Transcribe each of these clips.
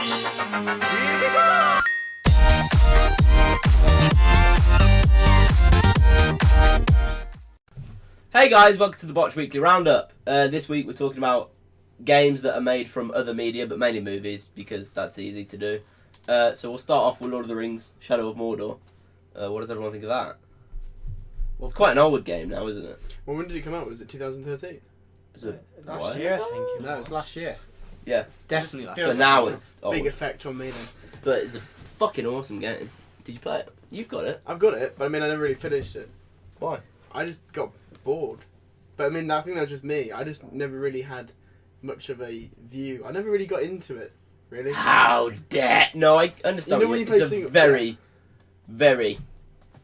Hey guys, welcome to the BOCH Weekly Roundup. This week we're talking about games that are made from other media, but mainly movies, because that's easy to do. So we'll start off with Lord of the Rings, Shadow of Mordor. What does everyone think of that? Well, it's quite an old game now, isn't it? Well, when did it come out? Was it 2013? Is it last year, I think. No, it was last year. Yeah. Definitely last So year. now it's old. Big effect on me then. But it's a fucking awesome game. Did you play it? You've got it. I've got it, but I mean, I never really finished it. Why? I just got bored. But I mean, I think that was just me. I just never really had much of a view. I never really got into it, really. How dare... No, I understand. You know when you play it's a very, very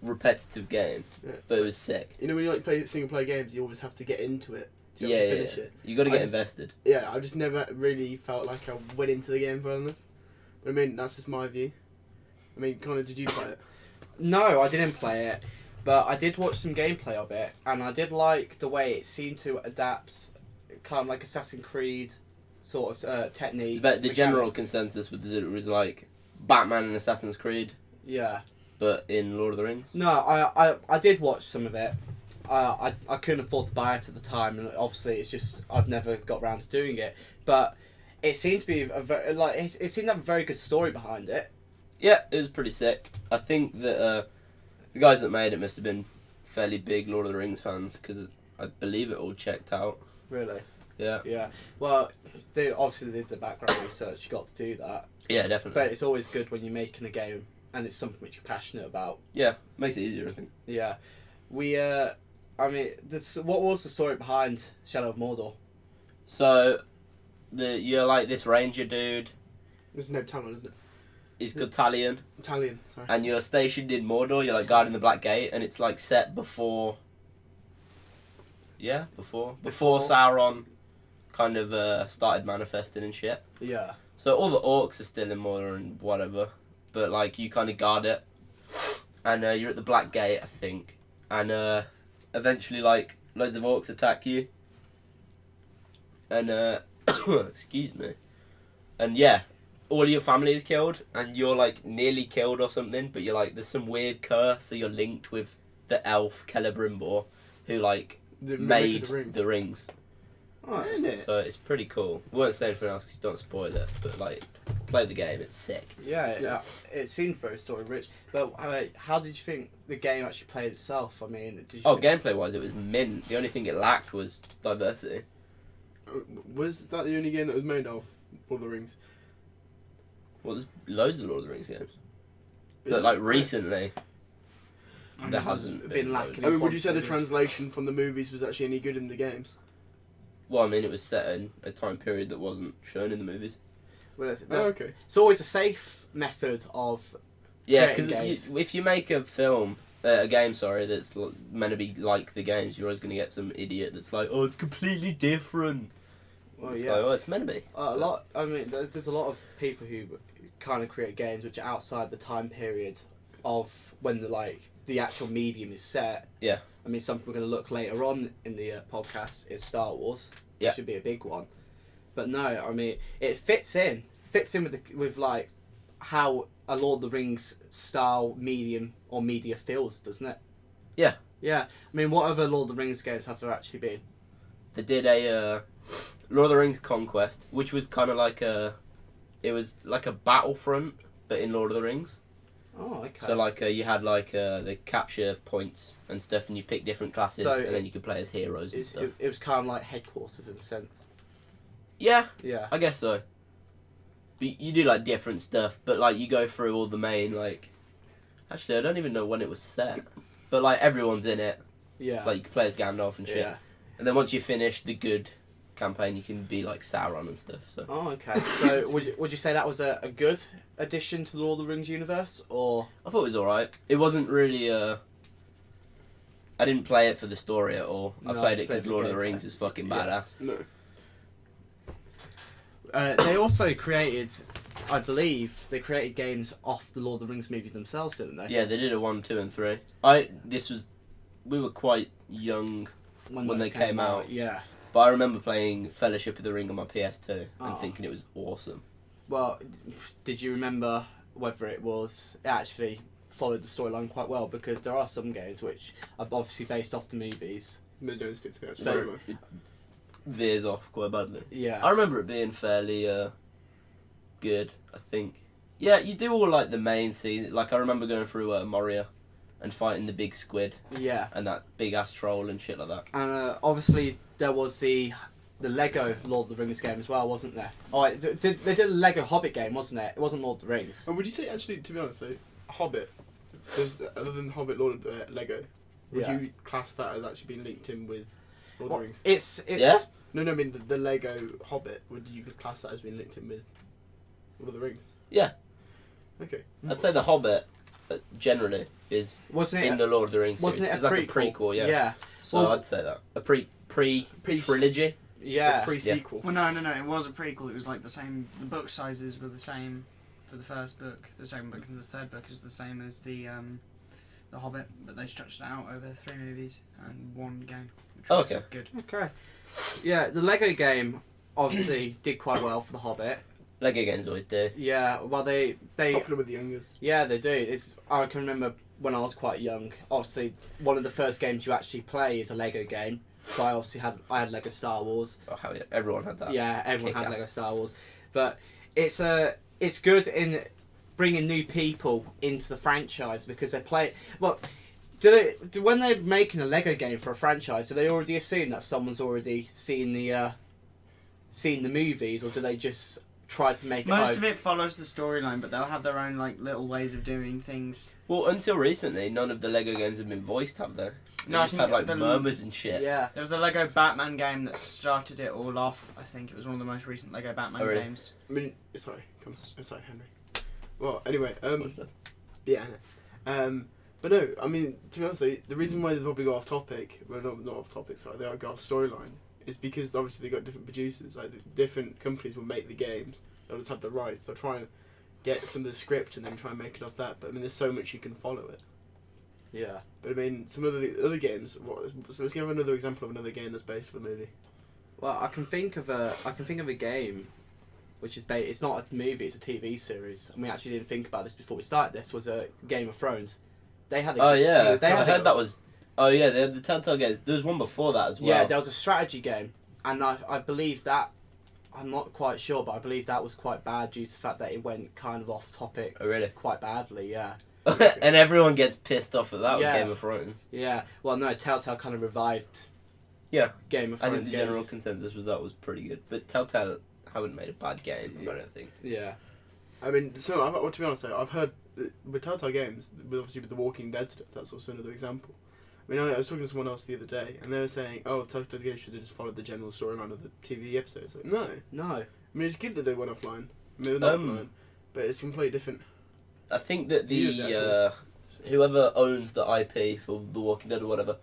repetitive game, but it was sick. You know when you play single player games, you always have to get into it to finish it. You got to get invested. Yeah, I just never really felt like I went into the game further enough. But I mean, that's just my view. I mean, Connor, did you play it? No, I didn't play it, but I did watch some gameplay of it, and I did like the way it seemed to adapt, kind of like Assassin's Creed sort of technique. But the general consensus was like Batman and Assassin's Creed. Yeah. But in Lord of the Rings? No, I did watch some of it. I couldn't afford to buy it at the time, and obviously it's just I've never got around to doing it. But it seemed to be it seemed to have a very good story behind it. Yeah, it was pretty sick. I think that the guys that made it must have been fairly big Lord of the Rings fans, because I believe it all checked out. Really? Yeah. Yeah. Well, they obviously did the background research. You got to do that. Yeah, definitely. But it's always good when you're making a game and it's something which you're passionate about. Yeah, makes it easier, I think. Yeah. I mean, what was the story behind Shadow of Mordor? So, you're like this ranger dude. It's Ned Talon, isn't it? He's called Talion. Italian, sorry. And you're stationed in Mordor, you're like guarding the Black Gate, and it's like set before... Yeah, before Sauron kind of started manifesting and shit. Yeah. So all the orcs are still in Mordor and whatever, but like you kind of guard it, and you're at the Black Gate, I think, and eventually like loads of orcs attack you, and excuse me, and yeah, all your family is killed, and you're like nearly killed or something, but you're like there's some weird curse, so you're linked with the elf Celebrimbor, who like made the rings. Oh, isn't it? So it's pretty cool. We won't say anything else because you don't spoil it, but like, play the game, it's sick. Yeah, it seemed very story rich. But how did you think the game actually played itself? I mean, did you gameplay wise, it was mint. The only thing it lacked was diversity. Was that the only game that was made of Lord of the Rings? Well, there's loads of Lord of the Rings games. But like recently, there hasn't been lacking. I mean, would you say the translation from the movies was actually any good in the games? Well, I mean, it was set in a time period that wasn't shown in the movies. Well, okay. It's always a safe method of because if you make a game, that's meant to be like the games, you're always going to get some idiot that's like, oh, it's completely different. Well, it's yeah. like, oh, it's meant to be. I mean, there's a lot of people who kind of create games which are outside the time period of when the actual medium is set. Yeah. I mean, something we're going to look later on in the podcast is Star Wars. Yeah. It should be a big one. But no, I mean, it fits in with like how a Lord of the Rings style medium or media feels, doesn't it? Yeah. Yeah. I mean, what other Lord of the Rings games have there actually been? They did a Lord of the Rings Conquest, which was kind of like it was like a Battlefront, but in Lord of the Rings. Oh, okay. So like you had like the capture points and stuff, and you pick different classes, and then you could play as heroes and stuff. It was kind of like headquarters in a sense. Yeah, yeah, I guess so. But you do like different stuff, but like you go through all the main like. Actually, I don't even know when it was set, but like everyone's in it. Yeah. Like you can play as Gandalf and shit. Yeah. And then once you finish the good campaign, you can be like Sauron and stuff. So. Oh, okay. So would you say that was a good addition to the Lord of the Rings universe, or? I thought it was alright. It wasn't really I didn't play it for the story at all. I played it because Lord of the Rings is fucking badass. No. They also created, I believe, games off the Lord of the Rings movies themselves, didn't they? Yeah, they did a 1, 2, and 3. We were quite young when they came out. Yeah. But I remember playing Fellowship of the Ring on my PS2 and thinking it was awesome. well, did you remember whether it actually followed the storyline quite well? Because there are some games which are obviously based off the movies. They don't stick to the actual They- storyline. It veers off quite badly. Yeah. I remember it being fairly good, I think. Yeah, you do all like the main scenes. Like I remember going through Moria and fighting the big squid Yeah. and that big ass troll and shit like that. And obviously there was the Lego Lord of the Rings game as well, wasn't there? Oh, they did a Lego Hobbit game, wasn't it? It wasn't Lord of the Rings. And would you say, actually, to be honest though, Hobbit, other than Hobbit, Lord of the Lego, would Yeah. you class that as actually being linked in with Lord Well, of the Rings? it's Yeah. No, I mean the Lego Hobbit. Would you class that as being linked in with Lord of the Rings? Yeah. Okay. I'd say the Hobbit generally is wasn't it in the Lord of the Rings. wasn't series. it a It's like a prequel, yeah. Yeah. So Well- I'd say that a pre trilogy. Yeah. Pre-sequel. Well, no, it was a prequel. It was like the same. The book sizes were the same for the first book. The second book and the third book is the same as the Hobbit, but they stretched it out over 3 movies and 1 game. Which was Okay. Good. Okay. Yeah, the Lego game obviously did quite well for the Hobbit. Lego games always do. Yeah. Well, they Popular with the youngest. yeah they do. I can remember when I was quite young. Obviously, one of the first games you actually play is a Lego game. So I had Lego Star Wars. Oh hell yeah, everyone had that. Yeah, everyone had Kick-ass. Lego Star Wars, but it's good in bringing new people into the franchise because they play. Well, when they're making a Lego game for a franchise, do they already assume that someone's already seen the movies, or do they just try to make Most it? of it follows the storyline, but they'll have their own like little ways of doing things. Well, until recently, none of the Lego games have been voiced, have they? No, They I just think had like the- murmurs and shit. Yeah, There was a Lego Batman game that started it all off. I think it was one of the most recent Lego Batman Oh, really? games. I mean, sorry, sorry, Henry. Well, anyway, Much love. yeah, I know. But no, I mean, to be honest, the reason why they probably go off topic, well, not off topic, sorry, they go off storyline, is because obviously they got different producers. Like, the different companies will make the games. They'll just have the rights. They'll try and get some of the script and then try and make it off that. But I mean, there's so much you can follow it. yeah. But I mean, some other games. So let's give another example of another game that's based on a movie. Well, I can think of a game, which is it's not a movie, it's a TV series. And we actually didn't think about this before we started. This was a Game of Thrones. They had. Oh yeah, They I had heard that was. Oh yeah, they had the Telltale games. There was one before that as well. Yeah, there was a strategy game, and I believe that. I'm not quite sure, but I believe that was quite bad due to the fact that it went kind of off topic Oh really? quite badly. Yeah. And everyone gets pissed off at that Yeah. with Game of Thrones. Yeah. Well, no, Telltale kind of revived. Yeah. Game of I Thrones. think the general consensus was that was pretty good, but Telltale haven't made a bad game. I don't think. Yeah. I mean, so to be honest, though, I've heard with Telltale games, obviously with the Walking Dead stuff, that's also another example. I mean, I was talking to someone else the other day, and they were saying, "Oh, Telltale games should have just followed the general storyline of the TV episodes." Like, no, No. I mean, it's good that they went offline. I mean, not offline, but it's completely different. I think that Yeah, whoever owns the IP for The Walking Dead or whatever,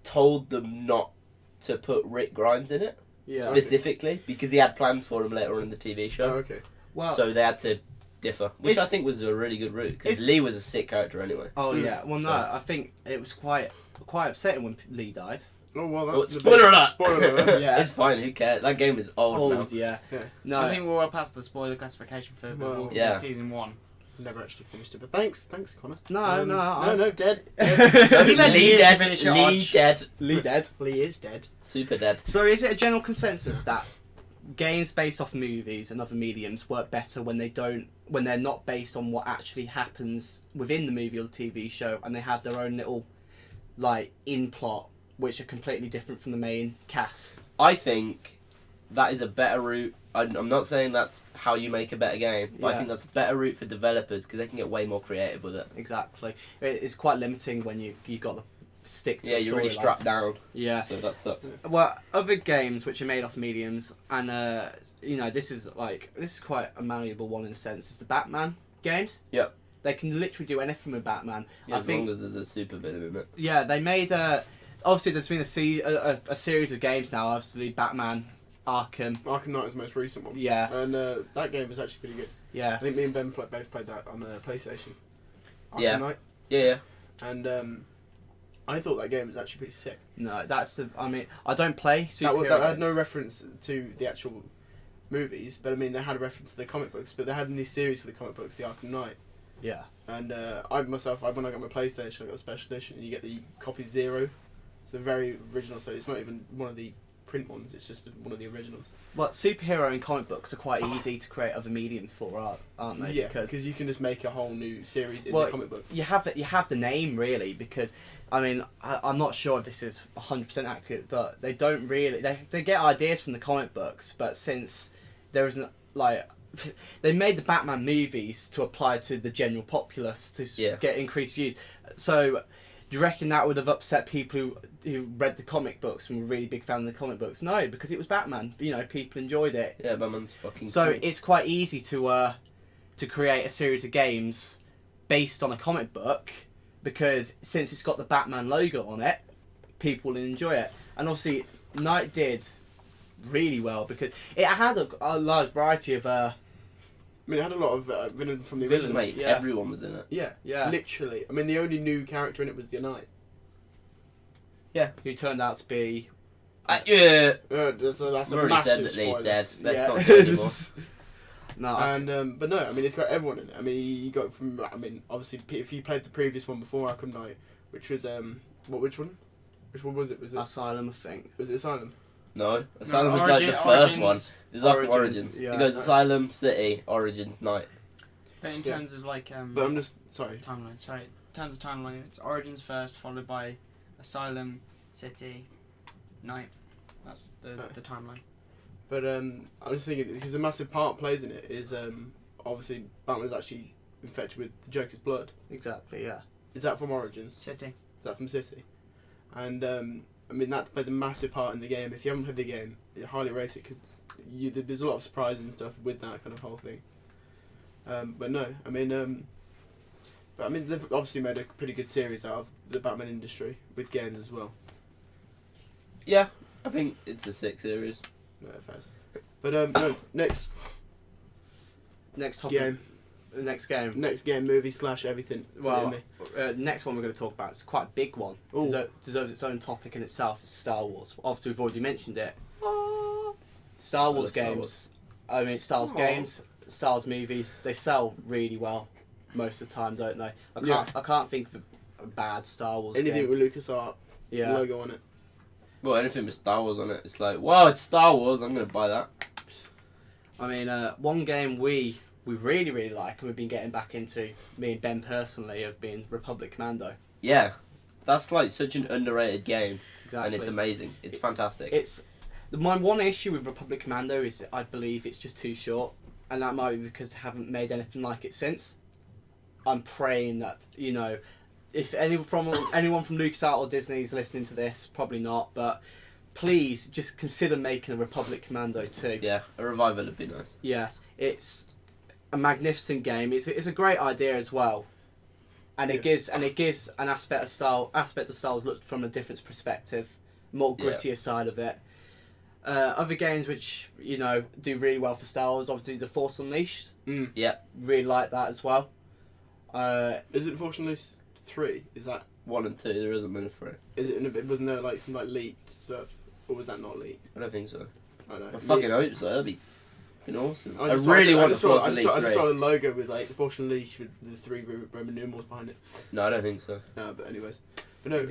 told them not to put Rick Grimes in it Yeah. specifically because he had plans for him later on in the TV Oh, show. okay. Well. So they had to differ, which I It's- think was a really good route because it's- Lee was a sick character anyway. Oh yeah. Well, no, So- I think it was quite upsetting when Lee died. Oh well, Oh, that's the spoiler big- alert! Spoiler alert. Yeah. It's fine. Who cares? That game is old now. Yeah. Yeah. No. I think we're well past the spoiler classification for the Well, Walking yeah. Dead season 1. Never actually finished it, but thanks, Connor. No, no, dead. He let Lee years dead. finish it, Lee Arch. dead. Lee dead. Lee is dead. Super dead. So is it a general consensus that games based off movies and other mediums work better when they're not based on what actually happens within the movie or the TV show, and they have their own little like in plot which are completely different from the main cast? I think that is a better route. I'm not saying that's how you make a better game, but I Yeah. think that's a better route for developers because they can get way more creative with it. Exactly. It's quite limiting when you got to stick to Yeah, a you're really storyline. strapped down, Yeah. so that sucks. Well, other games which are made off mediums, and this is quite a malleable one in a sense. Is the Batman games? Yep. They can literally do anything with Batman. Yeah, I as think. long as there's a super villain in it. Yeah, they made obviously there's been a series of games now. Obviously, Batman, Arkham. Arkham Knight is the most recent one. Yeah, And that game was actually pretty good. yeah. I think me and Ben both played that on PlayStation. Arkham Yeah. Knight. Yeah. And I thought that game was actually pretty sick. No, that's the. I mean, I don't play That superhero had no games. reference to the actual movies, but I mean they had a reference to the comic books, but they had a new series for the comic books, the Arkham Knight. Yeah. And when I got my PlayStation, I got a special edition, and you get the copy 0. It's a very original, so it's not even one of the print ones, it's just one of the originals. Well, superhero and comic books are quite easy to create other medium for, aren't they? Yeah, because you can just make a whole new series in the comic book. You have the name, really, because, I mean, I'm not sure if this is 100% accurate, but they don't really... They get ideas from the comic books, but since there isn't, like... They made the Batman movies to apply to the general populace to get increased views. So, do you reckon that would have upset people who read the comic books and were really big fan of the comic books? No, because it was Batman. You know, people enjoyed it. Yeah, Batman's fucking So cool. it's quite easy to create a series of games based on a comic book, because since it's got the Batman logo on it, people will enjoy it. And obviously, Knight did really well because it had a large variety of I mean, it had a lot of villains from the Villains, originals. Mate, yeah. everyone was in it. Yeah, literally. I mean, the only new character in it was the Knight. who turned out to be Yeah. That's a I've already massive said that Lee's spoiler. dead. Let's Yeah. not do it anymore. no. And but no, I mean it's got everyone in it. I mean you got from obviously if you played the previous one before Arkham Knight, which was which one? Which one was it? Was it Asylum, I think. was it Asylum? No, Asylum was like the first one. It's like Origins, Origins. yeah. It goes Asylum, City, Origins, Night. But in Yeah. terms of like But I'm just sorry. timeline, sorry. In terms of timeline, it's Origins first, followed by Asylum, City, Night. That's the timeline. But I was just thinking because a massive part plays in it is obviously Batman is actually infected with the Joker's blood. Exactly, yeah. Is that from Origins? City. Is that from City? And I mean that plays a massive part in the game. If you haven't played the game, I highly rate it because there's a lot of surprises and stuff with that kind of whole thing. But no, I mean, they've obviously made a pretty good series out of the Batman industry with games as well. Yeah, I think it's a 6 series. No, fast. But no, next Next topic. game, Next game. movie / everything. Well, next one we're going to talk about is quite a big one. Ooh. Deserves its own topic in itself. It's Star Wars. Obviously, we've already mentioned it. Star Wars Star games. Wars. I mean, Star Wars Aw. games, Star Wars movies. They sell really well most of the time, don't they? Yeah. I can't think of a bad Star Wars anything game. with LucasArts Yeah. logo on it. Well, anything with Star Wars on it, it's like, wow, it's Star Wars, I'm going to buy that. I mean, one game we really, really like and we've been getting back into, me and Ben personally, have been Republic Commando. Yeah, that's like such an underrated game, Exactly. and it's amazing. It's fantastic. My one issue with Republic Commando is I believe it's just too short, and that might be because they haven't made anything like it since. I'm praying that, you know, if anyone from LucasArts or Disney is listening to this, probably not, but please just consider making a Republic Commando 2. Yeah, a revival would be nice. Yes, it's a magnificent game. It's a great idea as well, and it gives an aspect of Star Wars looked from a different perspective, more grittier side of it. Other games which do really well for Star Wars, obviously The Force Unleashed. Yeah. Really like that as well. Is it Force Unleashed 3? Is that? 1 and 2, there isn't many for it. Is it? Wasn't there like some like leaked stuff, or was that not leaked? I don't think so. I don't know. I fucking hope so. That'd be fucking awesome. I just really want to saw, Force I Unleashed just 3. saw the logo with like Force Unleashed with the 3 Roman numerals behind it. No, I don't think so. No, but anyways, but no,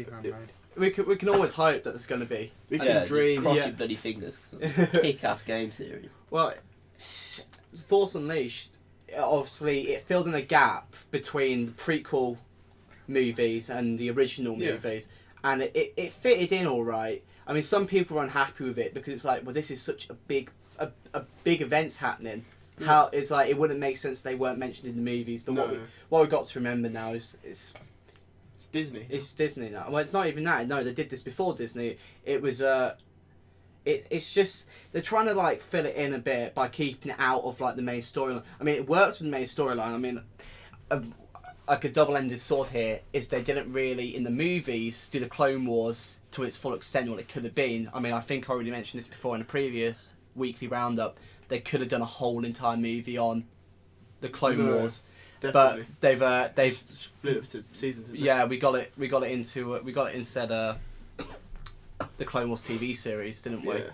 We can always hope that there's going to be. we can Yeah, dream. Cross Yeah. your bloody fingers, because it's a kick-ass game series. Well, Force Unleashed, obviously, it filled in a gap between the prequel movies and the original Yeah. movies, and it fitted in all right. I mean, some people are unhappy with it because it's like, well, this is such a big events happening. Yeah. How it's like it wouldn't make sense they weren't mentioned in the movies. But No. what we've got to remember now is It's Disney. it's Disney now. Well, it's not even that. No, they did this before Disney. It was it's just they're trying to like fill it in a bit by keeping it out of like the main storyline. I mean, it works with the main storyline. I mean, like a double-ended sword here is they didn't really in the movies do the Clone Wars to its full extent what it could have been. I mean, I think I already mentioned this before in a previous weekly roundup. They could have done a whole entire movie on the Clone Wars. Definitely. But they've split up to seasons. Isn't it? yeah, we got it instead the Clone Wars TV series, didn't we? Yeah.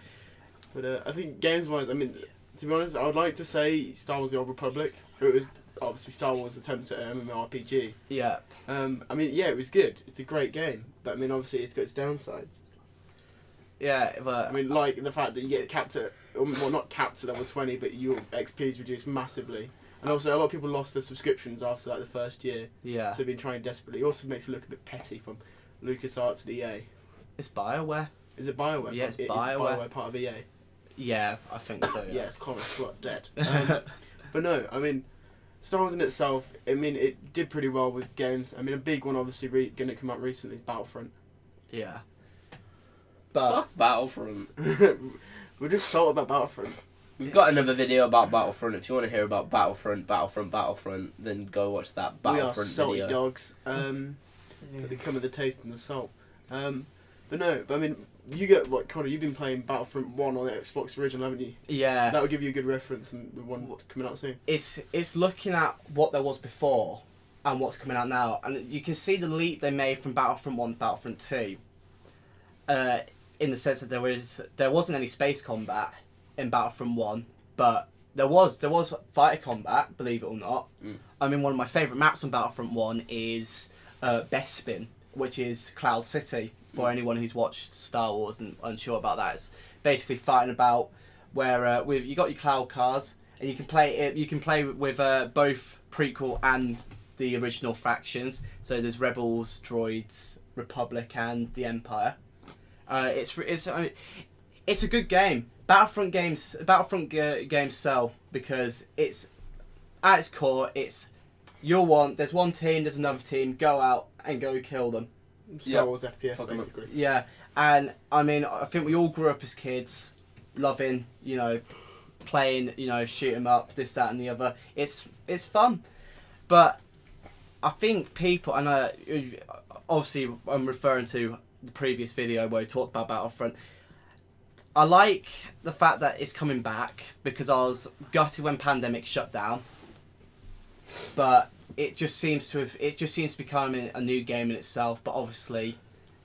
But I think games wise, I mean, To be honest, I would like to say Star Wars: The Old Republic. It was obviously Star Wars' attempt at an MMORPG. Yeah. I mean, yeah, it was good. It's a great game, but I mean, obviously, it's got its downsides. Yeah, but I mean, like the fact that you get capped at, well, not capped at level 20, but your XP is reduced massively. And also, a lot of people lost their subscriptions after like the first year, yeah, so they've been trying desperately. It also makes it look a bit petty from LucasArts and EA. it's BioWare. Is it BioWare? Yeah, it's Is BioWare. BioWare part of EA? Yeah, I think so. Yeah, it's kind of slut dead. But no, I mean, Star Wars in itself, I mean, it did pretty well with games. I mean, a big one, obviously, going to come out recently is Battlefront. Yeah. But Fuck Battlefront. We're just salted about Battlefront. We've got another video about Battlefront. If you want to hear about Battlefront, then go watch that We are Battlefront salty video. dogs. They come with the taste and the salt. But no, but I mean, you get what, Connor? You've been playing Battlefront 1 on the Xbox original, haven't you? yeah, That would give you a good reference, and the one coming out soon. it's looking at what there was before and what's coming out now, and you can see the leap they made from Battlefront 1 to Battlefront 2. In the sense that there wasn't any space combat in Battlefront 1, but there was fighter combat, believe it or not. I mean, one of my favourite maps on Battlefront 1 is Bespin, which is Cloud City. For anyone who's watched Star Wars and unsure about that, it's basically fighting about where with you got your cloud cars, and you can play it. You can play with both prequel and the original factions. So there's Rebels, Droids, Republic, and the Empire. It's a good game. Battlefront games sell because it's at its core. It's there's one team, there's another team. Go out and go kill them. Star Wars FPS, Fuck 'em up. basically. Yeah, and I mean, I think we all grew up as kids, loving, playing, shoot 'em up, this, that, and the other. It's fun, but I think people, and obviously I'm referring to the previous video where we talked about Battlefront. I like the fact that it's coming back because I was gutted when pandemic shut down, but it just seems to become a new game in itself. But obviously,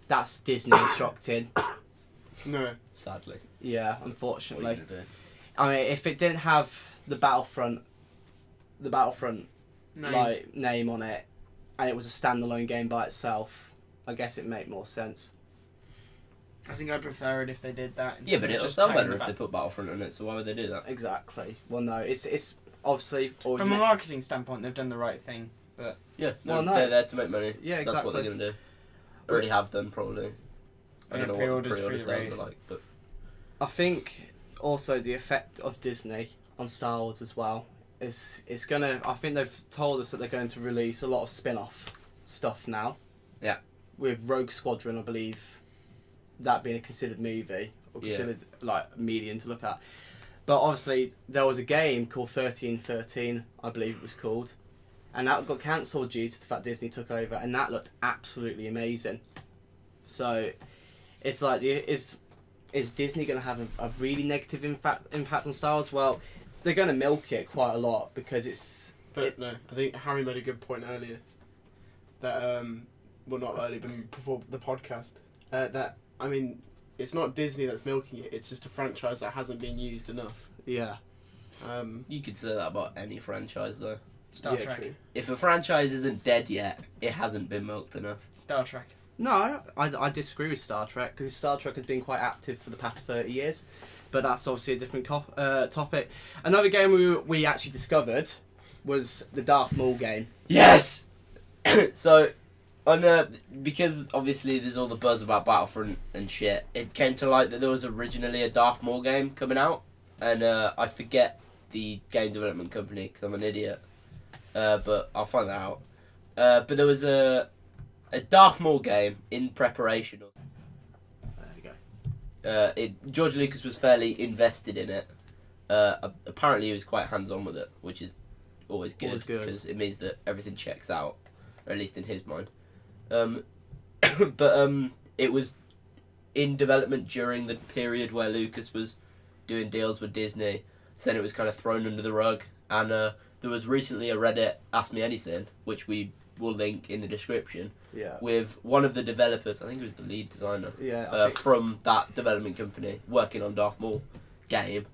that's Disney instructed. No. Sadly. Yeah, What are unfortunately. you gonna do? I mean, if it didn't have the Battlefront No. name on it, and it was a standalone game by itself, I guess it'd make more sense. I think I'd prefer it if they did that. Yeah, instead but of it'll just sell playing better the if they put Battlefront on it, so why would they do that? Exactly. Well, no, it's obviously From a marketing standpoint, they've done the right thing. Yeah, Well, no. they're there to make money. Yeah, That's what they're exactly. going to do. Already have done, probably. I don't know what the Pre-orders pre-order for sales your are like, but... I think also the effect of Disney on Star Wars as well is gonna. I think they've told us that they're going to release a lot of spin-off stuff now. Yeah. With Rogue Squadron, I believe, that being a considered movie or Yeah. considered like medium to look at. But obviously there was a game called 1313, I believe it was called, and that got cancelled due to the fact Disney took over, and that looked absolutely amazing. So it's like is Disney going to have a really negative impact on Star Wars? Well, they're going to milk it quite a lot because it's... But no, I think Harry made a good point earlier. That, well, not earlier, but before the podcast. That, I mean, it's not Disney that's milking it, it's just a franchise that hasn't been used enough. Yeah. You could say that about any franchise, though. Star yeah, Trek. true. If a franchise isn't dead yet, it hasn't been milked enough. Star Trek. No, I disagree with Star Trek because Star Trek has been quite active for the past 30 years. But that's obviously a different topic. Another game we actually discovered was the Darth Maul game. Yes! So, because obviously there's all the buzz about Battlefront and shit, it came to light that there was originally a Darth Maul game coming out. And I forget the game development company because I'm an idiot. But I'll find that out. But there was a Darth Maul game in preparation. There you go. George Lucas was fairly invested in it. Apparently he was quite hands-on with it, which is always good because it means that everything checks out, or at least in his mind. But it was in development during the period where Lucas was doing deals with Disney, so then it was kind of thrown under the rug. And there was recently a Reddit Ask Me Anything, which we will link in the description, Yeah. with one of the developers, I think it was the lead designer, Yeah. I think, from that development company working on Darth Maul game,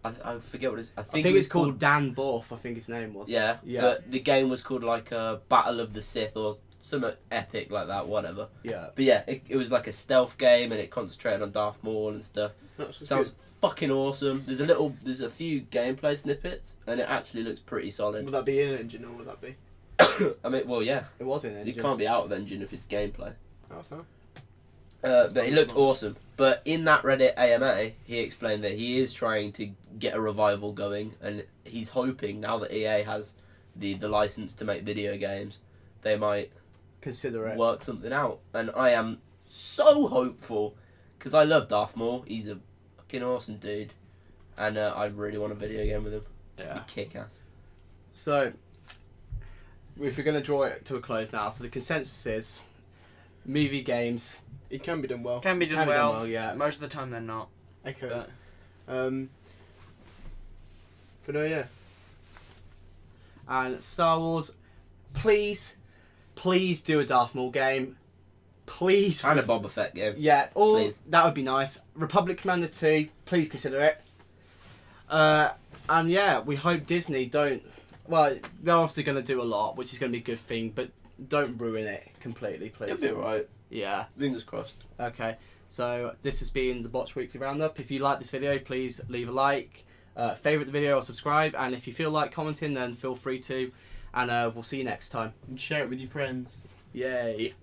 I forget what it's. I I think, think it it's was called Dan Borth. I think his name was. Yeah. Yeah. But the game was called like Battle of the Sith or something epic like that. Whatever. Yeah. But yeah, it was like a stealth game and it concentrated on Darth Maul and stuff. That's Sounds fucking awesome. There's a few gameplay snippets and it actually looks pretty good. solid. Would that be in engine or would that be? I mean, well, yeah, It was in it engine. can't be out of engine if it's gameplay. Oh, so. But it looked awesome. But in that Reddit AMA, he explained that he is trying to get a revival going, and he's hoping now that EA has the license to make video games, they might Consider it. work something out. And I am so hopeful because I love Darth Maul. He's a fucking awesome dude, and I really want a video game with him. Yeah. He'd kick ass. So, if we're going to draw it to a close now, so the consensus is movie games It can be done well. Can be done can be well. done well, yeah. Most of the time they're not. Echoes. But no, yeah. And Star Wars, please do a Darth Maul game. Please. And a Boba Fett game. Yeah, or Please. that would be nice. Republic Commander 2, please consider it. And yeah, we hope Disney don't. Well, they're obviously going to do a lot, which is going to be a good thing, but don't ruin it completely, please. It'll be alright. Yeah. Fingers crossed. Okay. So this has been the BOCH Weekly Roundup. If you like this video, please leave a like, favourite the video or subscribe, and if you feel like commenting, then feel free to. And we'll see you next time. And share it with your friends. Yay.